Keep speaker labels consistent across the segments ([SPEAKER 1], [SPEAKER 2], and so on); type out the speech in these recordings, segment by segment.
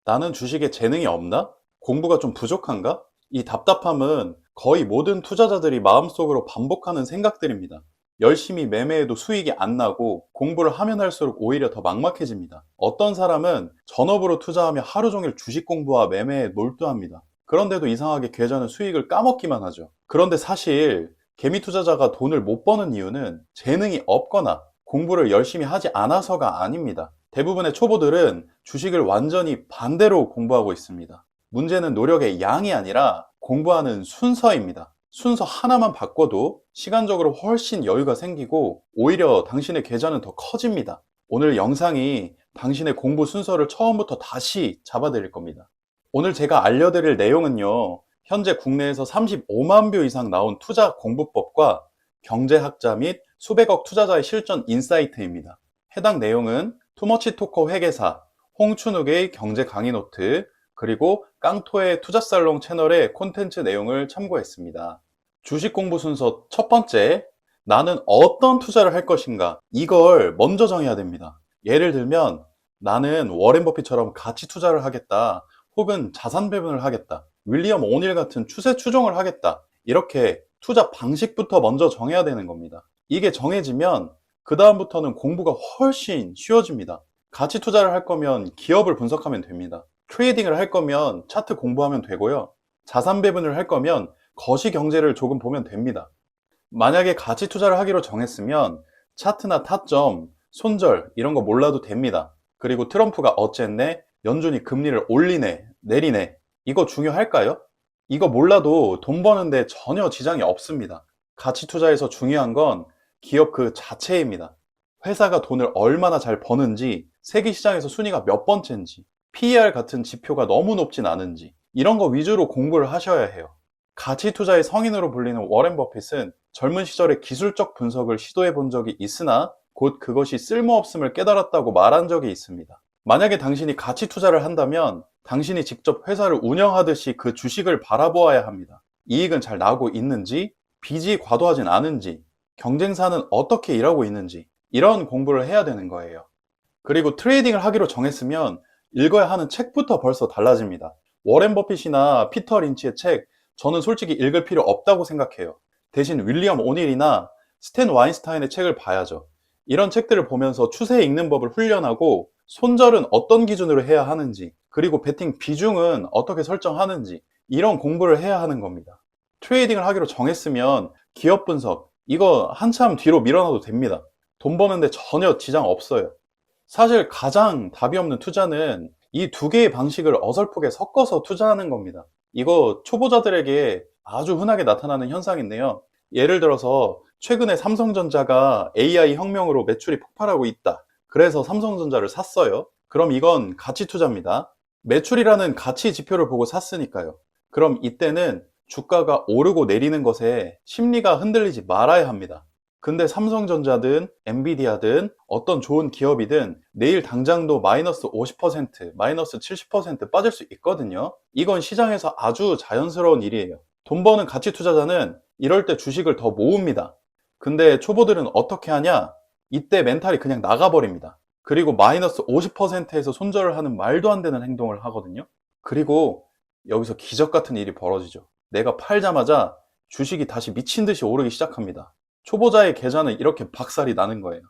[SPEAKER 1] 나는 주식에 재능이 없나? 공부가 좀 부족한가? 이 답답함은 거의 모든 투자자들이 마음속으로 반복하는 생각들입니다. 열심히 매매해도 수익이 안 나고 공부를 하면 할수록 오히려 더 막막해집니다. 어떤 사람은 전업으로 투자하며 하루 종일 주식 공부와 매매에 몰두합니다. 그런데도 이상하게 계좌는 수익을 까먹기만 하죠. 그런데 사실 개미 투자자가 돈을 못 버는 이유는 재능이 없거나 공부를 열심히 하지 않아서가 아닙니다. 대부분의 초보들은 주식을 완전히 반대로 공부하고 있습니다. 문제는 노력의 양이 아니라 공부하는 순서입니다. 순서 하나만 바꿔도 시간적으로 훨씬 여유가 생기고 오히려 당신의 계좌는 더 커집니다. 오늘 영상이 당신의 공부 순서를 처음부터 다시 잡아드릴 겁니다. 오늘 제가 알려드릴 내용은요, 현재 국내에서 35만 뷰 이상 나온 투자 공부법과 경제학자 및 수백억 투자자의 실전 인사이트입니다. 해당 내용은 투머치토커 회계사, 홍춘욱의 경제 강의 노트, 그리고 깡토의 투자살롱 채널의 콘텐츠 내용을 참고했습니다. 주식 공부 순서 첫 번째, 나는 어떤 투자를 할 것인가? 이걸 먼저 정해야 됩니다. 예를 들면, 나는 워렌 버핏처럼 가치 투자를 하겠다. 혹은 자산 배분을 하겠다. 윌리엄 오닐 같은 추세 추종을 하겠다. 이렇게 투자 방식부터 먼저 정해야 되는 겁니다. 이게 정해지면 그 다음부터는 공부가 훨씬 쉬워집니다. 가치 투자를 할 거면 기업을 분석하면 됩니다. 트레이딩을 할 거면 차트 공부하면 되고요. 자산 배분을 할 거면 거시 경제를 조금 보면 됩니다. 만약에 가치 투자를 하기로 정했으면 차트나 타점, 손절 이런 거 몰라도 됩니다. 그리고 트럼프가 어쨌네, 연준이 금리를 올리네, 내리네, 이거 중요할까요? 이거 몰라도 돈 버는데 전혀 지장이 없습니다. 가치 투자에서 중요한 건 기업 그 자체입니다. 회사가 돈을 얼마나 잘 버는지, 세계 시장에서 순위가 몇 번째인지, PER 같은 지표가 너무 높진 않은지, 이런 거 위주로 공부를 하셔야 해요. 가치 투자의 성인으로 불리는 워렌 버핏은 젊은 시절에 기술적 분석을 시도해 본 적이 있으나 곧 그것이 쓸모없음을 깨달았다고 말한 적이 있습니다. 만약에 당신이 가치 투자를 한다면 당신이 직접 회사를 운영하듯이 그 주식을 바라보아야 합니다. 이익은 잘 나고 있는지, 빚이 과도하진 않은지, 경쟁사는 어떻게 일하고 있는지, 이런 공부를 해야 되는 거예요. 그리고 트레이딩을 하기로 정했으면 읽어야 하는 책부터 벌써 달라집니다. 워렌 버핏이나 피터 린치의 책, 저는 솔직히 읽을 필요 없다고 생각해요. 대신 윌리엄 오닐이나 스탠 와인스타인의 책을 봐야죠. 이런 책들을 보면서 추세 읽는 법을 훈련하고 손절은 어떤 기준으로 해야 하는지, 그리고 베팅 비중은 어떻게 설정하는지, 이런 공부를 해야 하는 겁니다. 트레이딩을 하기로 정했으면 기업 분석, 이거 한참 뒤로 밀어놔도 됩니다. 돈 버는데 전혀 지장 없어요. 사실 가장 답이 없는 투자는 이 두 개의 방식을 어설프게 섞어서 투자하는 겁니다. 이거 초보자들에게 아주 흔하게 나타나는 현상인데요. 예를 들어서 최근에 삼성전자가 AI 혁명으로 매출이 폭발하고 있다. 그래서 삼성전자를 샀어요. 그럼 이건 가치 투자입니다. 매출이라는 가치 지표를 보고 샀으니까요. 그럼 이때는 주가가 오르고 내리는 것에 심리가 흔들리지 말아야 합니다. 근데 삼성전자든 엔비디아든 어떤 좋은 기업이든 내일 당장도 마이너스 50%, 마이너스 70% 빠질 수 있거든요. 이건 시장에서 아주 자연스러운 일이에요. 돈 버는 가치 투자자는 이럴 때 주식을 더 모읍니다. 근데 초보들은 어떻게 하냐? 이때 멘탈이 그냥 나가버립니다. 그리고 마이너스 50%에서 손절을 하는 말도 안 되는 행동을 하거든요. 그리고 여기서 기적 같은 일이 벌어지죠. 내가 팔자마자 주식이 다시 미친 듯이 오르기 시작합니다. 초보자의 계좌는 이렇게 박살이 나는 거예요.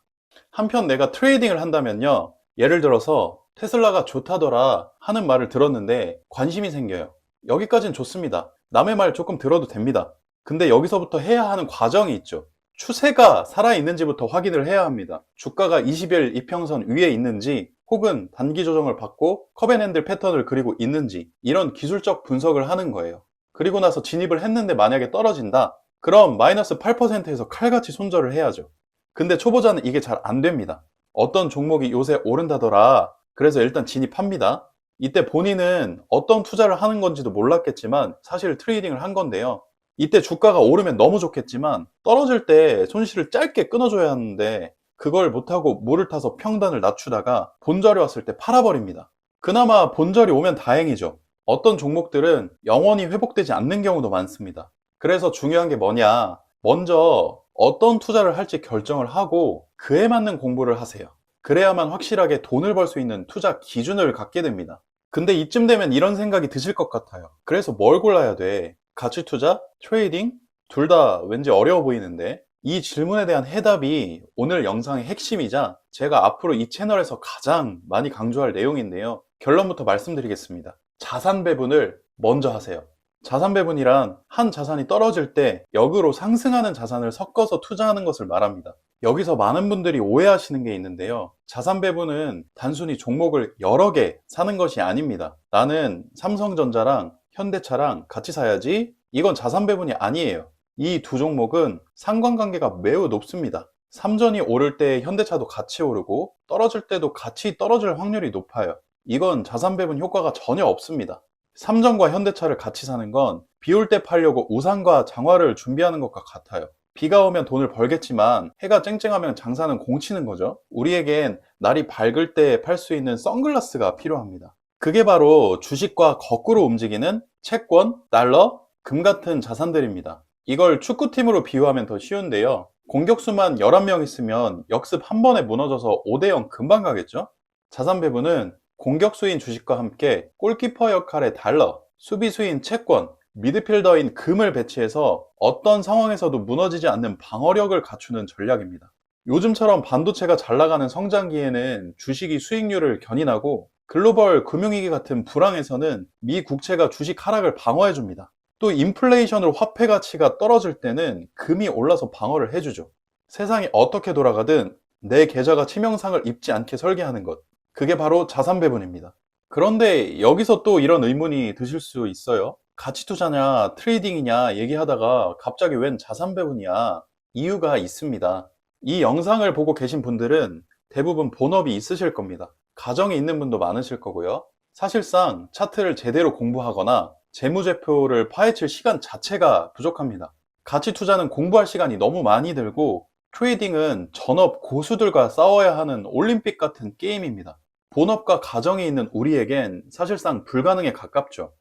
[SPEAKER 1] 한편 내가 트레이딩을 한다면요. 예를 들어서 테슬라가 좋다더라 하는 말을 들었는데 관심이 생겨요. 여기까진 좋습니다. 남의 말 조금 들어도 됩니다. 근데 여기서부터 해야 하는 과정이 있죠. 추세가 살아있는지부터 확인을 해야 합니다. 주가가 20일 이평선 위에 있는지 혹은 단기 조정을 받고 컵앤핸들 패턴을 그리고 있는지 이런 기술적 분석을 하는 거예요. 그리고 나서 진입을 했는데 만약에 떨어진다. 그럼 마이너스 8%에서 칼같이 손절을 해야죠. 근데 초보자는 이게 잘 안 됩니다. 어떤 종목이 요새 오른다더라. 그래서 일단 진입합니다. 이때 본인은 어떤 투자를 하는 건지도 몰랐겠지만 사실 트레이딩을 한 건데요. 이때 주가가 오르면 너무 좋겠지만 떨어질 때 손실을 짧게 끊어줘야 하는데 그걸 못하고 물을 타서 평단을 낮추다가 본절이 왔을 때 팔아버립니다. 그나마 본절이 오면 다행이죠. 어떤 종목들은 영원히 회복되지 않는 경우도 많습니다. 그래서 중요한 게 뭐냐? 먼저 어떤 투자를 할지 결정을 하고 그에 맞는 공부를 하세요. 그래야만 확실하게 돈을 벌 수 있는 투자 기준을 갖게 됩니다. 근데 이쯤 되면 이런 생각이 드실 것 같아요. 그래서 뭘 골라야 돼? 가치 투자? 트레이딩? 둘 다 왠지 어려워 보이는데 이 질문에 대한 해답이 오늘 영상의 핵심이자 제가 앞으로 이 채널에서 가장 많이 강조할 내용인데요. 결론부터 말씀드리겠습니다. 자산 배분을 먼저 하세요. 자산 배분이란 한 자산이 떨어질 때 역으로 상승하는 자산을 섞어서 투자하는 것을 말합니다. 여기서 많은 분들이 오해하시는 게 있는데요. 자산 배분은 단순히 종목을 여러 개 사는 것이 아닙니다. 나는 삼성전자랑 현대차랑 같이 사야지. 이건 자산 배분이 아니에요. 이 두 종목은 상관관계가 매우 높습니다. 삼전이 오를 때 현대차도 같이 오르고 떨어질 때도 같이 떨어질 확률이 높아요. 이건 자산 배분 효과가 전혀 없습니다. 삼전과 현대차를 같이 사는 건 비 올 때 팔려고 우산과 장화를 준비하는 것과 같아요. 비가 오면 돈을 벌겠지만 해가 쨍쨍하면 장사는 공치는 거죠. 우리에겐 날이 밝을 때 팔 수 있는 선글라스가 필요합니다. 그게 바로 주식과 거꾸로 움직이는 채권, 달러, 금 같은 자산들입니다. 이걸 축구팀으로 비유하면 더 쉬운데요. 공격수만 11명 있으면 역습 한 번에 무너져서 5대0 금방 가겠죠? 자산 배분은 공격수인 주식과 함께 골키퍼 역할의 달러, 수비수인 채권, 미드필더인 금을 배치해서 어떤 상황에서도 무너지지 않는 방어력을 갖추는 전략입니다. 요즘처럼 반도체가 잘 나가는 성장기에는 주식이 수익률을 견인하고 글로벌 금융위기 같은 불황에서는 미 국채가 주식 하락을 방어해줍니다. 또 인플레이션으로 화폐 가치가 떨어질 때는 금이 올라서 방어를 해주죠. 세상이 어떻게 돌아가든 내 계좌가 치명상을 입지 않게 설계하는 것. 그게 바로 자산 배분입니다. 그런데 여기서 또 이런 의문이 드실 수 있어요. 가치 투자냐, 트레이딩이냐 얘기하다가 갑자기 웬 자산 배분이야? 이유가 있습니다. 이 영상을 보고 계신 분들은 대부분 본업이 있으실 겁니다. 가정이 있는 분도 많으실 거고요. 사실상 차트를 제대로 공부하거나 재무제표를 파헤칠 시간 자체가 부족합니다. 가치 투자는 공부할 시간이 너무 많이 들고 트레이딩은 전업 고수들과 싸워야 하는 올림픽 같은 게임입니다. 본업과 가정이 있는 우리에겐 사실상 불가능에 가깝죠.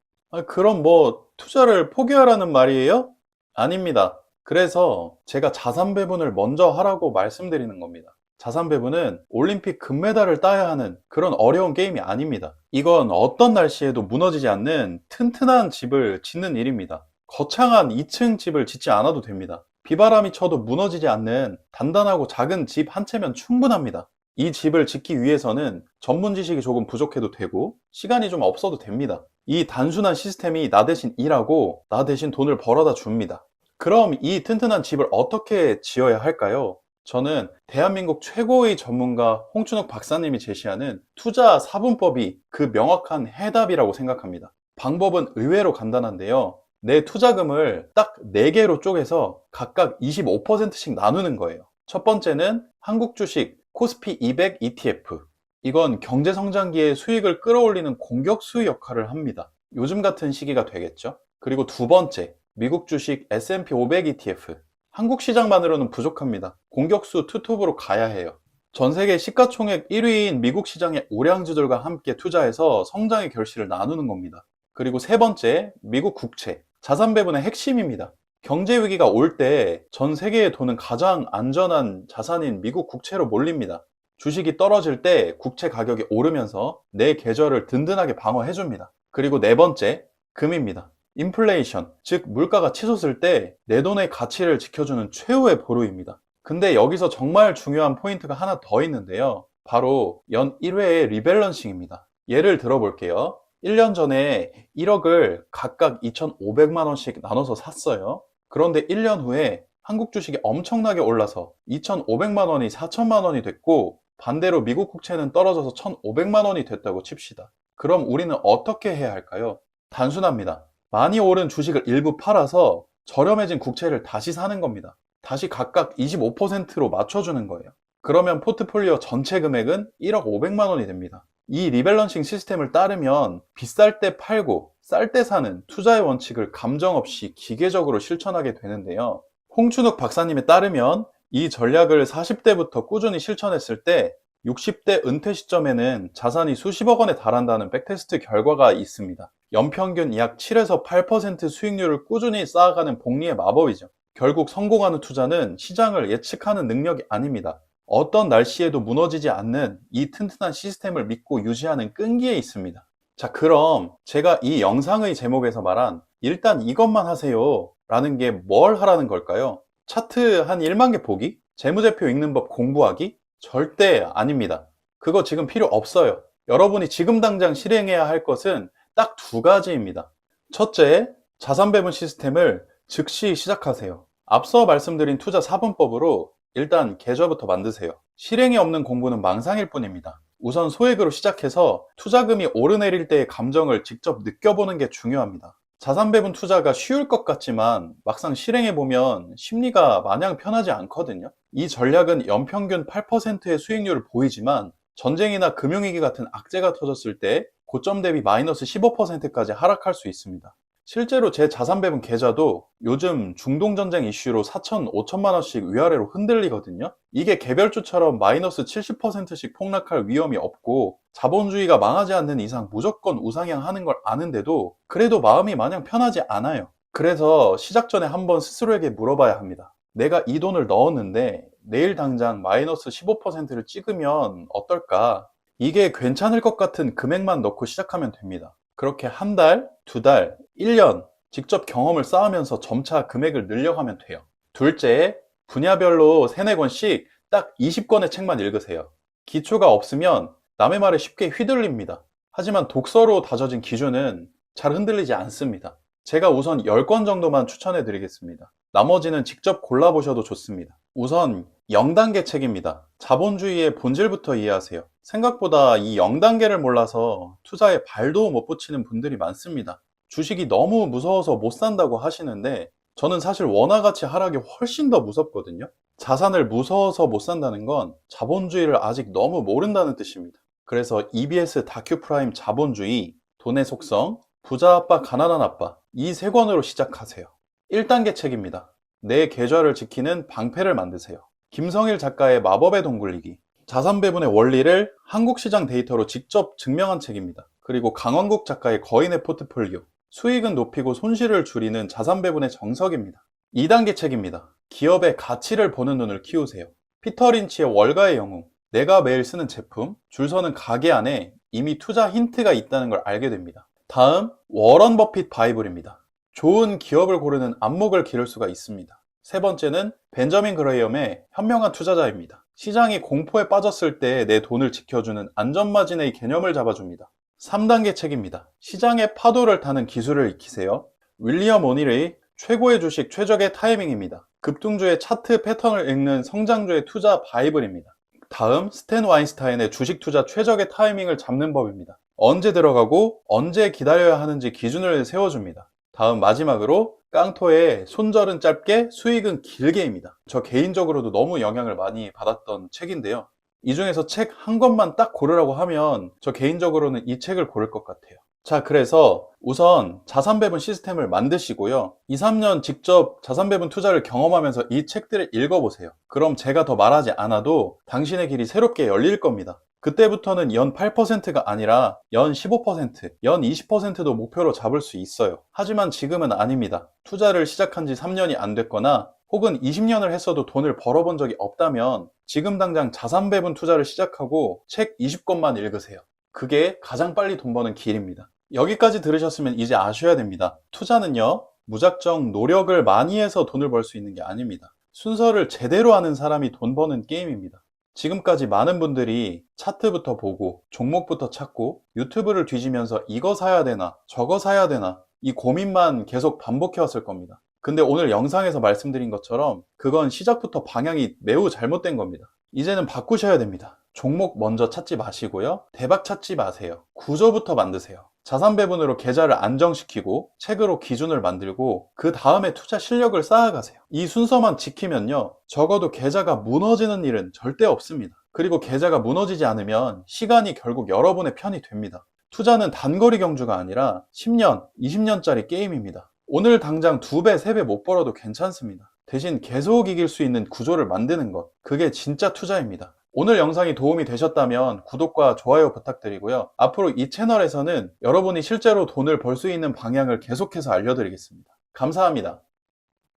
[SPEAKER 1] 그럼 뭐 투자를 포기하라는 말이에요? 아닙니다. 그래서 제가 자산 배분을 먼저 하라고 말씀드리는 겁니다. 자산 배분은 올림픽 금메달을 따야 하는 그런 어려운 게임이 아닙니다. 이건 어떤 날씨에도 무너지지 않는 튼튼한 집을 짓는 일입니다. 거창한 2층 집을 짓지 않아도 됩니다. 비바람이 쳐도 무너지지 않는 단단하고 작은 집 한 채면 충분합니다. 이 집을 짓기 위해서는 전문 지식이 조금 부족해도 되고 시간이 좀 없어도 됩니다. 이 단순한 시스템이 나 대신 일하고 나 대신 돈을 벌어다 줍니다. 그럼 이 튼튼한 집을 어떻게 지어야 할까요? 저는 대한민국 최고의 전문가 홍춘욱 박사님이 제시하는 투자 4분법이 그 명확한 해답이라고 생각합니다. 방법은 의외로 간단한데요. 내 투자금을 딱 4개로 쪼개서 각각 25%씩 나누는 거예요. 첫 번째는 한국 주식 코스피 200 ETF. 이건 경제 성장기에 수익을 끌어올리는 공격수 역할을 합니다. 요즘 같은 시기가 되겠죠. 그리고 두 번째, 미국 주식 S&P 500 ETF. 한국 시장만으로는 부족합니다. 공격수 투톱으로 가야 해요. 전 세계 시가총액 1위인 미국 시장의 오량주들과 함께 투자해서 성장의 결실을 나누는 겁니다. 그리고 세 번째, 미국 국채. 자산 배분의 핵심입니다. 경제 위기가 올 때 전 세계의 돈은 가장 안전한 자산인 미국 국채로 몰립니다. 주식이 떨어질 때 국채 가격이 오르면서 내 계좌를 든든하게 방어해줍니다. 그리고 네 번째, 금입니다. 인플레이션, 즉 물가가 치솟을 때 내 돈의 가치를 지켜주는 최후의 보루입니다. 근데 여기서 정말 중요한 포인트가 하나 더 있는데요. 바로 연 1회의 리밸런싱입니다. 예를 들어볼게요. 1년 전에 1억을 각각 2,500만 원씩 나눠서 샀어요. 그런데 1년 후에 한국 주식이 엄청나게 올라서 2,500만 원이 4천만 원이 됐고 반대로 미국 국채는 떨어져서 1,500만 원이 됐다고 칩시다. 그럼 우리는 어떻게 해야 할까요? 단순합니다. 많이 오른 주식을 일부 팔아서 저렴해진 국채를 다시 사는 겁니다. 다시 각각 25%로 맞춰주는 거예요. 그러면 포트폴리오 전체 금액은 1억 500만 원이 됩니다. 이 리밸런싱 시스템을 따르면 비쌀 때 팔고 쌀 때 사는 투자의 원칙을 감정 없이 기계적으로 실천하게 되는데요. 홍춘욱 박사님에 따르면 이 전략을 40대부터 꾸준히 실천했을 때 60대 은퇴 시점에는 자산이 수십억 원에 달한다는 백테스트 결과가 있습니다. 연평균 약 7에서 8% 수익률을 꾸준히 쌓아가는 복리의 마법이죠. 결국 성공하는 투자는 시장을 예측하는 능력이 아닙니다. 어떤 날씨에도 무너지지 않는 이 튼튼한 시스템을 믿고 유지하는 끈기에 있습니다. 자, 그럼 제가 이 영상의 제목에서 말한 일단 이것만 하세요 라는 게 뭘 하라는 걸까요? 차트 한 1만 개 보기? 재무제표 읽는 법 공부하기? 절대 아닙니다. 그거 지금 필요 없어요. 여러분이 지금 당장 실행해야 할 것은 딱 두 가지입니다. 첫째, 자산 배분 시스템을 즉시 시작하세요. 앞서 말씀드린 투자 4분법으로 일단 계좌부터 만드세요. 실행이 없는 공부는 망상일 뿐입니다. 우선 소액으로 시작해서 투자금이 오르내릴 때의 감정을 직접 느껴보는 게 중요합니다. 자산 배분 투자가 쉬울 것 같지만 막상 실행해보면 심리가 마냥 편하지 않거든요. 이 전략은 연평균 8%의 수익률을 보이지만 전쟁이나 금융위기 같은 악재가 터졌을 때 고점 대비 마이너스 15%까지 하락할 수 있습니다. 실제로 제 자산 배분 계좌도 요즘 중동전쟁 이슈로 4천, 5천만 원씩 위아래로 흔들리거든요. 이게 개별주처럼 마이너스 70%씩 폭락할 위험이 없고 자본주의가 망하지 않는 이상 무조건 우상향하는 걸 아는데도 그래도 마음이 마냥 편하지 않아요. 그래서 시작 전에 한번 스스로에게 물어봐야 합니다. 내가 이 돈을 넣었는데 내일 당장 마이너스 15%를 찍으면 어떨까? 이게 괜찮을 것 같은 금액만 넣고 시작하면 됩니다. 그렇게 한 달, 두 달, 1년 직접 경험을 쌓으면서 점차 금액을 늘려가면 돼요. 둘째, 분야별로 3, 4권씩 딱 20권의 책만 읽으세요. 기초가 없으면 남의 말에 쉽게 휘둘립니다. 하지만 독서로 다져진 기준은 잘 흔들리지 않습니다. 제가 우선 10권 정도만 추천해 드리겠습니다. 나머지는 직접 골라보셔도 좋습니다. 우선 0단계 책입니다. 자본주의의 본질부터 이해하세요. 생각보다 이 0단계를 몰라서 투자에 발도 못 붙이는 분들이 많습니다. 주식이 너무 무서워서 못 산다고 하시는데 저는 사실 원화가치 하락이 훨씬 더 무섭거든요. 자산을 무서워서 못 산다는 건 자본주의를 아직 너무 모른다는 뜻입니다. 그래서 EBS 다큐프라임 자본주의, 돈의 속성, 부자 아빠, 가난한 아빠 이 3권으로 시작하세요. 1단계 책입니다. 내 계좌를 지키는 방패를 만드세요. 김성일 작가의 마법의 돈 굴리기, 자산 배분의 원리를 한국 시장 데이터로 직접 증명한 책입니다. 그리고 강원국 작가의 거인의 포트폴리오, 수익은 높이고 손실을 줄이는 자산 배분의 정석입니다. 2단계 책입니다. 기업의 가치를 보는 눈을 키우세요. 피터 린치의 월가의 영웅, 내가 매일 쓰는 제품, 줄 서는 가게 안에 이미 투자 힌트가 있다는 걸 알게 됩니다. 다음, 워런 버핏 바이블입니다. 좋은 기업을 고르는 안목을 기를 수가 있습니다. 세 번째는 벤저민 그레이엄의 현명한 투자자입니다. 시장이 공포에 빠졌을 때 내 돈을 지켜주는 안전마진의 개념을 잡아줍니다. 3단계 책입니다. 시장의 파도를 타는 기술을 익히세요. 윌리엄 오닐의 최고의 주식 최적의 타이밍입니다. 급등주의 차트 패턴을 읽는 성장주의 투자 바이블입니다. 다음, 스탠 와인스타인의 주식 투자 최적의 타이밍을 잡는 법입니다. 언제 들어가고 언제 기다려야 하는지 기준을 세워줍니다. 다음 마지막으로 깡토의 손절은 짧게 수익은 길게입니다. 저 개인적으로도 너무 영향을 많이 받았던 책인데요. 이 중에서 책 한 권만 딱 고르라고 하면 저 개인적으로는 이 책을 고를 것 같아요. 자, 그래서 우선 자산 배분 시스템을 만드시고요. 2, 3년 직접 자산 배분 투자를 경험하면서 이 책들을 읽어보세요. 그럼 제가 더 말하지 않아도 당신의 길이 새롭게 열릴 겁니다. 그때부터는 연 8%가 아니라 연 15%, 연 20%도 목표로 잡을 수 있어요. 하지만 지금은 아닙니다. 투자를 시작한 지 3년이 안 됐거나 혹은 20년을 했어도 돈을 벌어본 적이 없다면 지금 당장 자산 배분 투자를 시작하고 책 20권만 읽으세요. 그게 가장 빨리 돈 버는 길입니다. 여기까지 들으셨으면 이제 아셔야 됩니다. 투자는요, 무작정 노력을 많이 해서 돈을 벌 수 있는 게 아닙니다. 순서를 제대로 하는 사람이 돈 버는 게임입니다. 지금까지 많은 분들이 차트부터 보고 종목부터 찾고 유튜브를 뒤지면서 이거 사야 되나 저거 사야 되나 이 고민만 계속 반복해 왔을 겁니다. 근데 오늘 영상에서 말씀드린 것처럼 그건 시작부터 방향이 매우 잘못된 겁니다. 이제는 바꾸셔야 됩니다. 종목 먼저 찾지 마시고요. 대박 찾지 마세요. 구조부터 만드세요. 자산 배분으로 계좌를 안정시키고 책으로 기준을 만들고 그 다음에 투자 실력을 쌓아가세요. 이 순서만 지키면요, 적어도 계좌가 무너지는 일은 절대 없습니다. 그리고 계좌가 무너지지 않으면 시간이 결국 여러분의 편이 됩니다. 투자는 단거리 경주가 아니라 10년, 20년짜리 게임입니다. 오늘 당장 2배, 3배 못 벌어도 괜찮습니다. 대신 계속 이길 수 있는 구조를 만드는 것, 그게 진짜 투자입니다. 오늘 영상이 도움이 되셨다면 구독과 좋아요 부탁드리고요. 앞으로 이 채널에서는 여러분이 실제로 돈을 벌 수 있는 방향을 계속해서 알려드리겠습니다. 감사합니다.